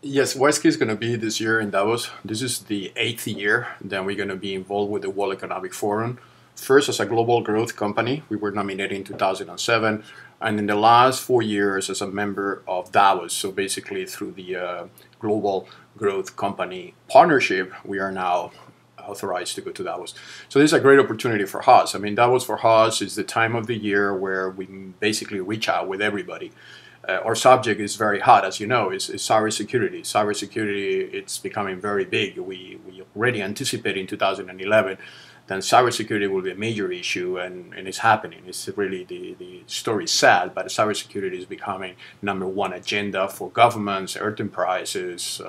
Yes, WESC is going to be this year in Davos. This is the 8th year that we're going to be involved with the World Economic Forum. First, as a global growth company, we were nominated in 2007, and in the last 4 years as a member of Davos. So basically, through the Global Growth Company Partnership, we are now authorized to go to Davos. So this is a great opportunity for us. I mean, Davos for us is the time of the year where we basically reach out with everybody. Our subject is very hot, as you know, is cybersecurity. Cybersecurity, it's becoming very big. We already anticipate in 2011 that cybersecurity will be a major issue, and it's happening. It's really, the story is sad, but cybersecurity is becoming #1 agenda for governments, enterprises,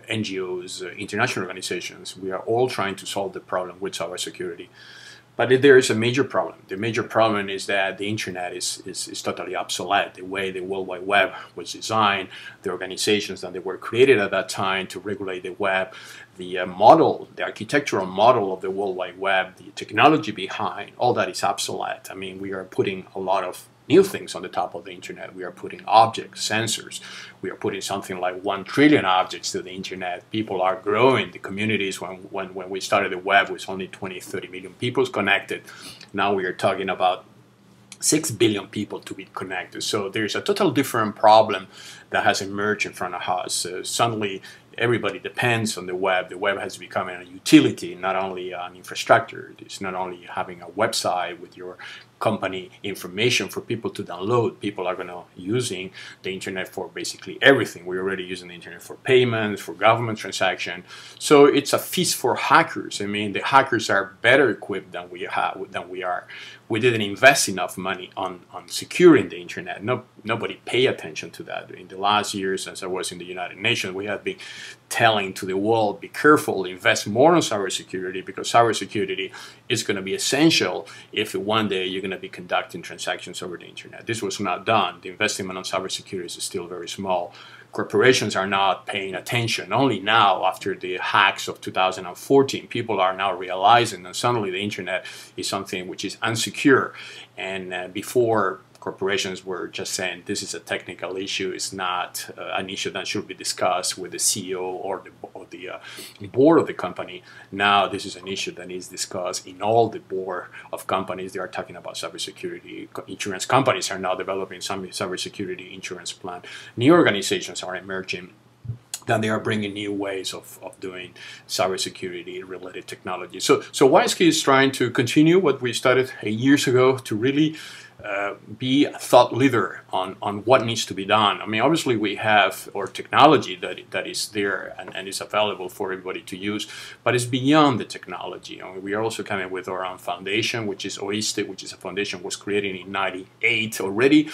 NGOs, international organizations. We are all trying to solve the problem with cybersecurity. But there is a major problem. The major problem is that the internet is totally obsolete. The way the World Wide Web was designed, the organizations that they were created at that time to regulate the web, the model, the architectural model of the World Wide Web, the technology behind, all that is obsolete. I mean, we are putting a lot of new things on the top of the internet. We are putting objects, sensors. We are putting something like 1 trillion objects to the internet. People are growing. The communities, when we started the web, was only 20, 30 million people connected. Now we are talking about 6 billion people to be connected. So there's a total different problem that has emerged in front of us. Suddenly, everybody depends on the web. The web has become a utility, not only an infrastructure. It's not only having a website with your company information for people to download. People are going to using the internet for basically everything. We're already using the internet for payments, for government transaction. So it's a feast for hackers. I mean, the hackers are better equipped than we are. We didn't invest enough money on securing the internet. Nobody pay attention to that. In the last years, as I was in the United Nations, we have been telling to the world, be careful, invest more on cybersecurity, because cybersecurity is going to be essential if one day you're going to be conducting transactions over the internet. This was not done. The investment on cybersecurity is still very small. Corporations are not paying attention. Only now, after the hacks of 2014, people are now realizing that suddenly the internet is something which is unsecure. And before, corporations were just saying this is a technical issue. It's not an issue that should be discussed with the CEO or the board of the company. Now this is an issue that is discussed in all the board of companies. They are talking about cybersecurity. Insurance companies are now developing some cybersecurity insurance plan. New organizations are emerging. Then they are bringing new ways of doing cybersecurity related technology. So WISeKey is trying to continue what we started 8 years ago, to really be a thought leader on what needs to be done. I mean, obviously we have our technology that is there and is available for everybody to use, but it's beyond the technology. I mean, we are also coming with our own foundation, which is OISTE, which is a foundation was created in '98 already,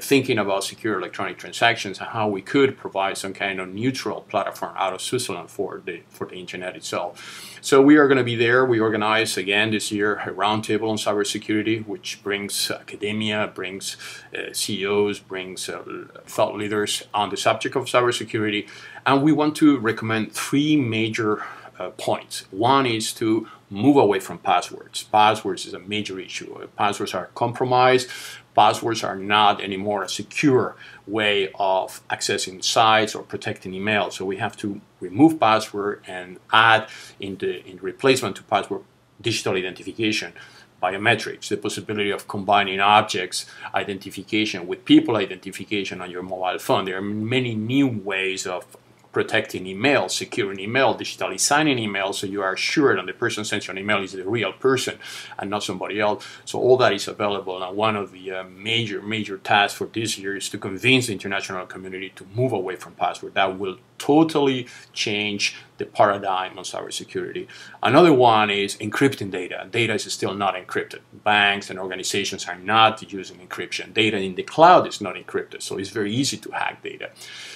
thinking about secure electronic transactions and how we could provide some kind of neutral platform out of Switzerland for the internet itself. So we are going to be there. We organize again this year a roundtable on cybersecurity, which brings academia, brings CEOs, brings thought leaders on the subject of cybersecurity, and we want to recommend 3 major points. One is to move away from passwords. Passwords is a major issue. Passwords are compromised. Passwords are not anymore a secure way of accessing sites or protecting email. So we have to remove password and add in replacement to password digital identification, biometrics, the possibility of combining objects identification with people identification on your mobile phone. There are many new ways of protecting email, securing email, digitally signing email, so you are sure that the person sends you an email is the real person and not somebody else. So all that is available. And one of the major tasks for this year is to convince the international community to move away from password. That will totally change the paradigm on cybersecurity. Another one is encrypting data. Data is still not encrypted. Banks and organizations are not using encryption. Data in the cloud is not encrypted, so it's very easy to hack data.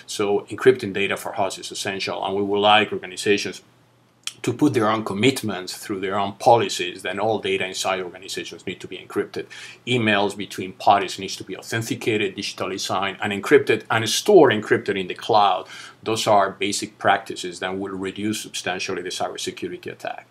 So encrypting data for us is essential, and we would like organizations to put their own commitments through their own policies. Then all data inside organizations need to be encrypted. Emails between parties needs to be authenticated, digitally signed, and encrypted, and stored encrypted in the cloud. Those are basic practices that will reduce substantially the cybersecurity attack.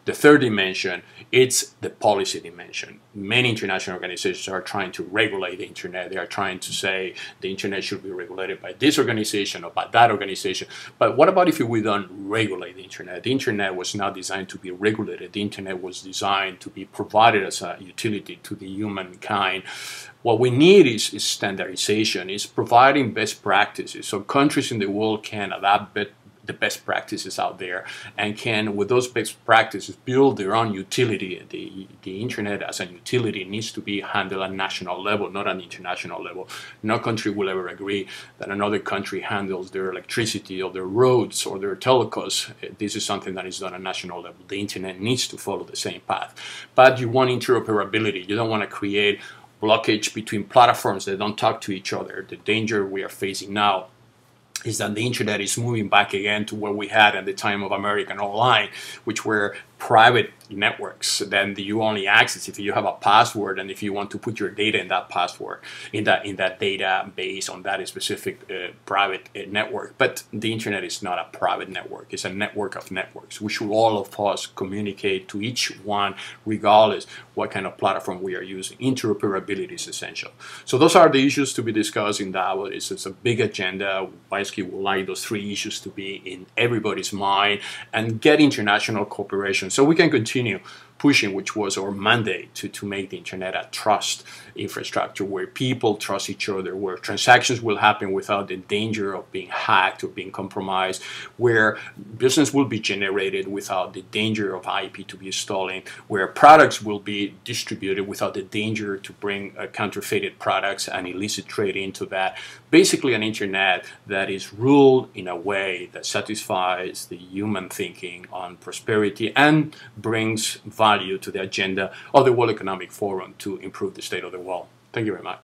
The third dimension, it's the policy dimension. Many international organizations are trying to regulate the internet. They are trying to say the internet should be regulated by this organization or by that organization. But what about if we don't regulate the internet? The internet was not designed to be regulated. The internet was designed to be provided as a utility to the humankind. What we need is standardization, is providing best practices so countries in the world can adapt the best practices out there and can, with those best practices, build their own utility. The internet as a utility needs to be handled at national level, not at international level. No country will ever agree that another country handles their electricity or their roads or their telecoms. This is something that is done at national level. The internet needs to follow the same path. But you want interoperability. You don't want to create blockage between platforms that don't talk to each other. The danger we are facing now is that the internet is moving back again to what we had at the time of American Online, which were private networks. Then you only access if you have a password and if you want to put your data in that password, in that database on that specific private network. But the internet is not a private network. It's a network of networks. We should all of us communicate to each one regardless what kind of platform we are using. Interoperability is essential. So those are the issues to be discussed in Davos. It's a big agenda. Weisky would like those three issues to be in everybody's mind and get international cooperation so we can continue pushing, which was our mandate, to make the internet a trust infrastructure where people trust each other, where transactions will happen without the danger of being hacked or being compromised, where business will be generated without the danger of IP to be stolen, where products will be distributed without the danger to bring counterfeited products and illicit trade into that. Basically an internet that is ruled in a way that satisfies the human thinking on prosperity and brings value to the agenda of the World Economic Forum to improve the state of the world. Thank you very much.